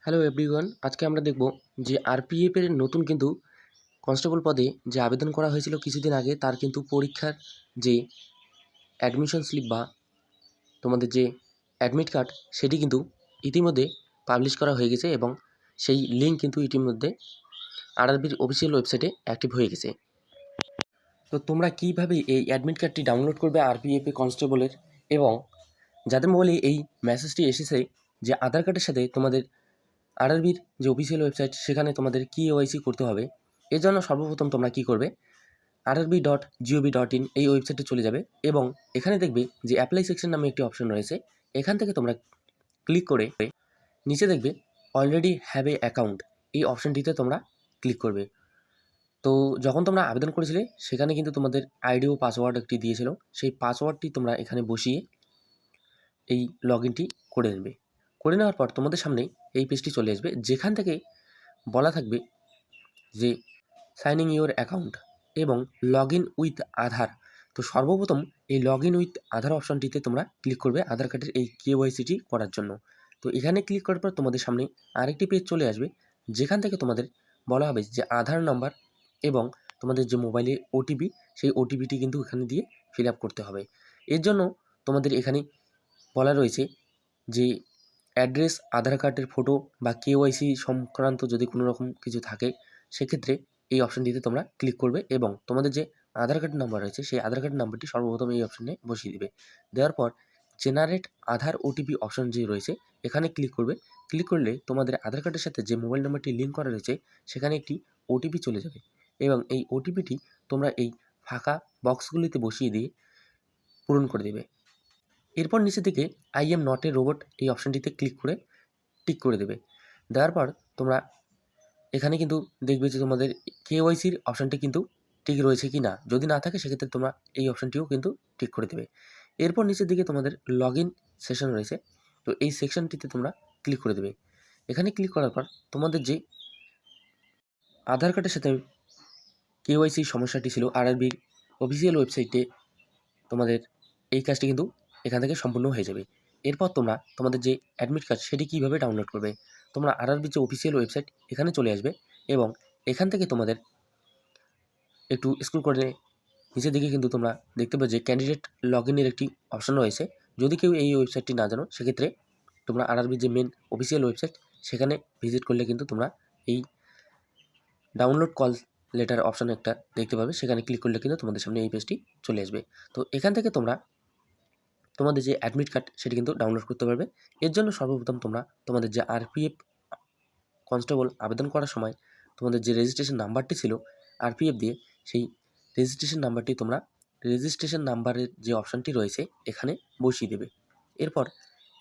Hello everyone, আজকে আমরা দেখব যে আরপিএফ এর নতুন কিন্তু কনস্টেবল পদে যে আবেদন করা হয়েছিল কিছুদিন আগে তার কিন্তু পরীক্ষার যে অ্যাডমিশন স্লিপ বা তোমাদের যে অ্যাডমিট কার্ড সেটি কিন্তু ইতিমধ্যে পাবলিশ করা হয়ে গেছে এবং সেই লিঙ্ক কিন্তু ইতিমধ্যে আরআরবির অফিসিয়াল ওয়েবসাইটে অ্যাক্টিভ হয়ে গেছে। তো তোমরা কীভাবে এই অ্যাডমিট কার্ডটি ডাউনলোড করবে আরপিএফ এ কনস্টেবলের, এবং যাদের মোবাইলে এই মেসেজটি এসেছে যে আধার কার্ডের সাথে তোমাদের আরআরবির যে অফিসিয়াল ওয়েবসাইট সেখানে তোমাদের কেওয়াইসি করতে হবে। এর জন্য সর্বপ্রথম তোমরা কী করবে, rrb.gov.in এই ওয়েবসাইটে চলে যাবে এবং এখানে দেখবে যে অ্যাপ্লাই সেকশন নামে একটি অপশন রয়েছে। এখান থেকে তোমরা ক্লিক করে নিচে দেখবে অলরেডি হ্যাভ এ অ্যাকাউন্ট, এই অপশনটিতে তোমরা ক্লিক করবে। তো যখন তোমরা আবেদন করেছিলে সেখানে কিন্তু তোমাদের আইডি ও পাসওয়ার্ড একটি দিয়েছিল, সেই পাসওয়ার্ডটি তোমরা এখানে বসিয়ে এই লগ ইনটি করে নেবে। করে নেওয়ার পর তোমাদের সামনে এই পেজটি চলে আসবে, যেখান থেকে বলা থাকবে যে সাইনিং ইউর অ্যাকাউন্ট এবং লগ ইন উইথ আধার। তো সর্বপ্রথম এই লগ ইন উইথ আধার অপশানটিতে তোমরা ক্লিক করবে আধার কার্ডের এই কেওয়াইসিটি করার জন্য। তো এখানে ক্লিক করার পর তোমাদের সামনে আরেকটি পেজ চলে আসবে, যেখান থেকে তোমাদের বলা হবে যে আধার নাম্বার এবং তোমাদের যে মোবাইলে ওটিপি, সেই ওটিপিটি কিন্তু এখানে দিয়ে ফিল আপ করতে হবে। এর জন্য তোমাদের এখানে বলা রয়েছে যে অ্যাড্রেস, আধার কার্ডের ফটো বা কেওয়াইসি সংক্রান্ত যদি কোনো রকম কিছু থাকে সেক্ষেত্রে এই অপশানটিতে তোমরা ক্লিক করবে এবং তোমাদের যে আধার কার্ড নাম্বার রয়েছে সেই আধার কার্ড নাম্বারটি সর্বপ্রথম এই অপশানে বসিয়ে দেবে। দেওয়ার পর জেনারেট আধার ওটিপি অপশান যে রয়েছে এখানে ক্লিক করবে। ক্লিক করলে তোমাদের আধার কার্ডের সাথে যে মোবাইল নাম্বারটি লিঙ্ক করা রয়েছে সেখানে একটি ওটিপি চলে যাবে এবং এই ওটিপিটি তোমরা এই ফাঁকা বক্সগুলিতে বসিয়ে দিয়ে পূরণ করে দেবে। এরপর নিচে থেকে I am not a robot এই অপশানটিতে ক্লিক করে টিক করে দেবে। দেওয়ার পর তোমরা এখানে কিন্তু দেখবে যে তোমাদের কেওয়াইসির অপশানটি কিন্তু ঠিক রয়েছে কি না, যদি না থাকে সেক্ষেত্রে তোমরা এই অপশানটিও কিন্তু ঠিক করে দেবে। এরপর নিচের দিকে তোমাদের লগ ইন সেশন রয়েছে, তো এই সেকশনটিতে তোমরা ক্লিক করে দেবে। এখানে ক্লিক করার পর তোমাদের যে আধার কার্ডের সাথে কেওয়াইসির সমস্যাটি ছিল আরআরবির অফিসিয়াল ওয়েবসাইটে তোমাদের এই কাজটি কিন্তু এখান থেকে সম্পূর্ণ হয়ে যাবে। এরপর তোমরা তোমাদের যে অ্যাডমিট কার্ড সেটি কীভাবে ডাউনলোড করবে, তোমরা আরআরবির যে অফিসিয়াল ওয়েবসাইট এখানে চলে আসবে এবং এখান থেকে তোমাদের একটু স্ক্রল করে নিচের দিকে কিন্তু তোমরা দেখতে পাবে যে ক্যান্ডিডেট লগ ইনের একটি অপশন রয়েছে। যদি কেউ এই ওয়েবসাইটটি না জানো সেক্ষেত্রে তোমরা আরআরবির যে মেন অফিসিয়াল ওয়েবসাইট সেখানে ভিজিট করলে কিন্তু তোমরা এই ডাউনলোড কল লেটার অপশন একটা দেখতে পাবে, সেখানে ক্লিক করলে কিন্তু তোমাদের সামনে এই পেজটি চলে আসবে। তো এখান থেকে তোমরা তোমাদের যে অ্যাডমিট কার্ড সেটি কিন্তু ডাউনলোড করতে পারবে। এর জন্য সর্বপ্রথম তোমরা তোমাদের যে আরপিএফ কনস্টেবল আবেদন করার সময় তোমাদের যে রেজিস্ট্রেশন নাম্বারটি ছিল আরপিএফ দিয়ে, সেই রেজিস্ট্রেশন নাম্বারটি তোমরা রেজিস্ট্রেশন নাম্বারের যে অপশানটি রয়েছে এখানে বসিয়ে দেবে। এরপর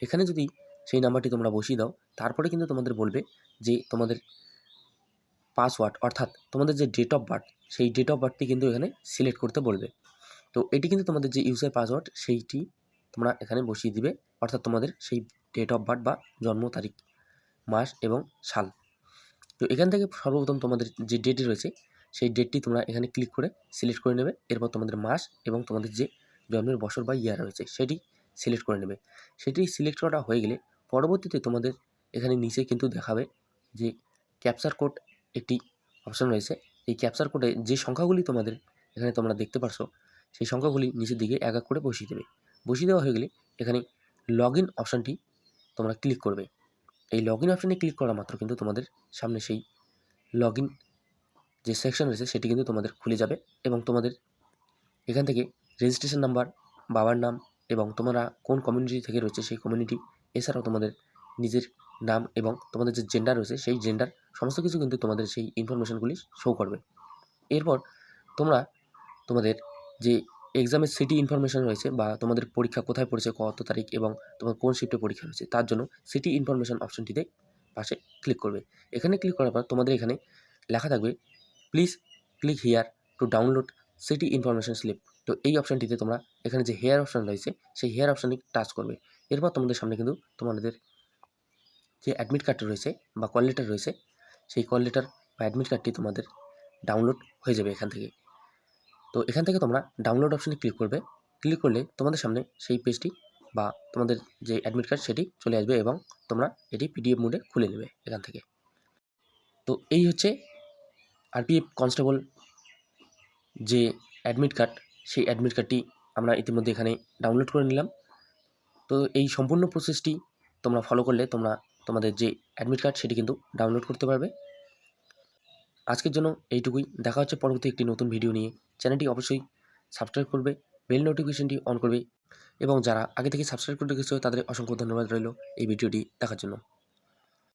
এখানে যদি সেই নাম্বারটি তোমরা বসিয়ে দাও, তারপরে কিন্তু তোমাদের বলবে যে তোমাদের পাসওয়ার্ড অর্থাৎ তোমাদের যে ডেট অফ বার্থ সেই ডেট অফ বার্থটি কিন্তু এখানে সিলেক্ট করতে বলবে। তো এটি কিন্তু তোমাদের যে ইউজার পাসওয়ার্ড সেইটি তোমরা এখানে বসিয়ে দিবে, অর্থাৎ তোমাদের সেই ডেট অফ বার্থ বা জন্ম তারিখ, মাস এবং সাল। তো এখান থেকে সর্বপ্রথম তোমাদের যে ডেটটি রয়েছে সেই ডেটটি তোমরা এখানে ক্লিক করে সিলেক্ট করে নেবে। এরপর তোমাদের মাস এবং তোমাদের যে জন্মের বছর বা ইয়ার রয়েছে সেটি সিলেক্ট করে নেবে। সেটি সিলেক্ট করা হয়ে গেলে পরবর্তীতে তোমাদের এখানে নিচে কিন্তু দেখাবে যে ক্যাপচার কোড একটি অপশান রয়েছে। এই ক্যাপচার কোডে যে সংখ্যাগুলি তোমাদের এখানে তোমরা দেখতে পারছো সেই সংখ্যাগুলি নিচের দিকে এক এক করে বসিয়ে দেবে। বসিয়ে দেওয়া হয়ে গেলে এখানে লগ ইন অপশানটি তোমরা ক্লিক করবে। এই লগ ইন অপশানে ক্লিক করা মাত্র কিন্তু তোমাদের সামনে সেই লগ ইন যে সেকশন রয়েছে সেটি কিন্তু তোমাদের খুলে যাবে এবং তোমাদের এখান থেকে রেজিস্ট্রেশন নাম্বার, বাবার নাম এবং তোমরা কোন কমিউনিটি থেকে রয়েছে সেই কমিউনিটি, এছাড়াও তোমাদের নিজের নাম এবং তোমাদের যে জেন্ডার রয়েছে সেই জেন্ডার সমস্ত কিছু কিন্তু তোমাদের সেই ইনফরমেশনগুলি শো করবে। এরপর তোমরা তোমাদের যে এক্সামের সিটি ইনফরমেশন রয়েছে বা তোমাদের পরীক্ষা কোথায় পড়েছে, কত তারিখ এবং তোমার কোন শিফটে পরীক্ষা রয়েছে তার জন্য সিটি ইনফরমেশন অপশনটিতে পাশে ক্লিক করবে। এখানে ক্লিক করার পর তোমাদের এখানে লেখা থাকবে please click here to download city information slip. তো এই অপশানটিতে তোমরা এখানে যে হেয়ার অপশান রয়েছে সেই হেয়ার অপশানে টাচ করবে। এরপর তোমাদের সামনে কিন্তু তোমাদের যে অ্যাডমিট কার্ডটি রয়েছে বা কল লেটার রয়েছে সেই কল লেটার বা অ্যাডমিট কার্ডটি তোমাদের ডাউনলোড হয়ে যাবে এখান থেকে। তো এখান থেকে তোমরা ডাউনলোড অপশানে ক্লিক করবে। ক্লিক করলে তোমাদের সামনে সেই পেজটি বা তোমাদের যে অ্যাডমিট কার্ড সেটি চলে আসবে এবং তোমরা এটি পিডিএফ মোডে খুলে নেবে এখান থেকে। তো এই হচ্ছে আরপিএফ কনস্টেবল যে অ্যাডমিট কার্ড, সেই অ্যাডমিট কার্ডটি আমরা ইতিমধ্যে এখানে ডাউনলোড করে নিলাম। তো এই সম্পূর্ণ প্রসেসটি তোমরা ফলো করলে তোমরা তোমাদের যে অ্যাডমিট কার্ড সেটি কিন্তু ডাউনলোড করতে পারবে। আজকের জন্য এইটুকুই। দেখা হচ্ছে পরবর্তী একটি নতুন ভিডিও নিয়ে। চ্যানেলটি অবশ্যই সাবস্ক্রাইব করবে, বেল নোটিফিকেশনটি অন করবে এবং যারা আগে থেকে সাবস্ক্রাইব করে রেখেছো তাদের অসংখ্য ধন্যবাদ রইল এই ভিডিওটি দেখার জন্য।